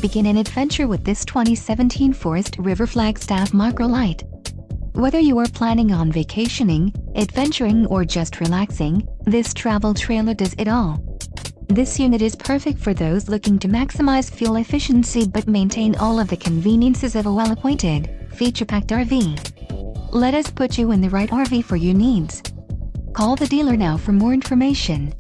Begin an adventure with this 2017 Forest River Flagstaff Micro LITE. Whether you are planning on vacationing, adventuring, or just relaxing, this travel trailer does it all. This unit is perfect for those looking to maximize fuel efficiency but maintain all of the conveniences of a well-appointed, feature-packed RV. Let us put you in the right RV for your needs. Call the dealer now for more information.